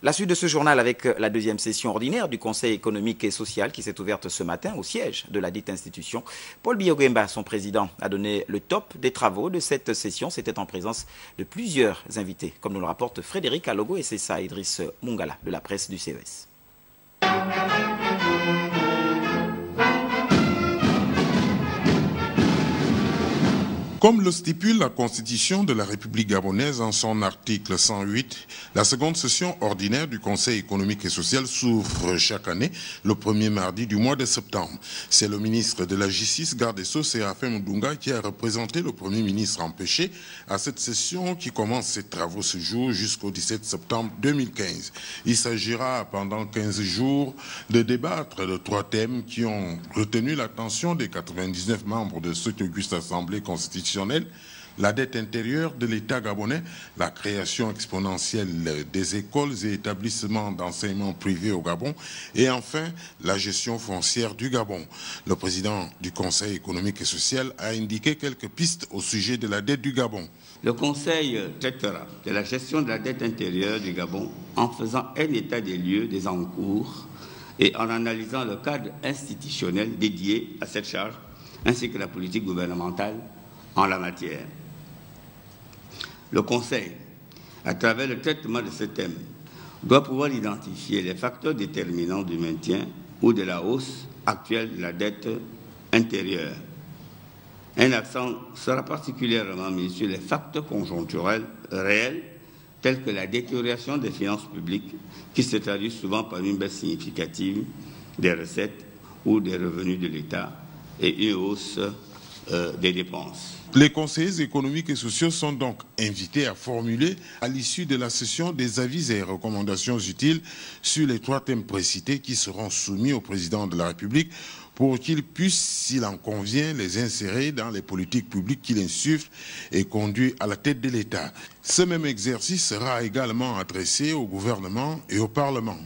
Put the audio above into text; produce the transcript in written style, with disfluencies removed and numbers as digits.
La suite de ce journal avec la deuxième session ordinaire du Conseil économique et social qui s'est ouverte ce matin au siège de la dite institution. Paul Biya-Oguemba, son président, a donné le top des travaux de cette session. C'était en présence de plusieurs invités, comme nous le rapporte Frédéric Alogo et c'est ça, Idriss Mungala de la presse du CES. Comme le stipule la Constitution de la République gabonaise en son article 108, la seconde session ordinaire du Conseil économique et social s'ouvre chaque année le premier mardi du mois de septembre. C'est le ministre de la Justice, garde des Sceaux, Séraphin Mudunga, qui a représenté le Premier ministre empêché à cette session qui commence ses travaux ce jour jusqu'au 17 septembre 2015. Il s'agira pendant 15 jours de débattre de 3 thèmes qui ont retenu l'attention des 99 membres de cette auguste Assemblée constitutionnelle. La dette intérieure de l'État gabonais, la création exponentielle des écoles et établissements d'enseignement privé au Gabon et enfin la gestion foncière du Gabon. Le président du Conseil économique et social a indiqué quelques pistes au sujet de la dette du Gabon. Le Conseil traitera de la gestion de la dette intérieure du Gabon en faisant un état des lieux des encours et en analysant le cadre institutionnel dédié à cette charge ainsi que la politique gouvernementale en la matière. Le Conseil, à travers le traitement de ce thème, doit pouvoir identifier les facteurs déterminants du maintien ou de la hausse actuelle de la dette intérieure. Un accent sera particulièrement mis sur les facteurs conjoncturels réels tels que la détérioration des finances publiques qui se traduit souvent par une baisse significative des recettes ou des revenus de l'État et une hausse des dépenses. Les conseillers économiques et sociaux sont donc invités à formuler à l'issue de la session des avis et recommandations utiles sur les 3 thèmes précités qui seront soumis au président de la République pour qu'il puisse, s'il en convient, les insérer dans les politiques publiques qu'il insuffle et conduit à la tête de l'État. Ce même exercice sera également adressé au gouvernement et au Parlement.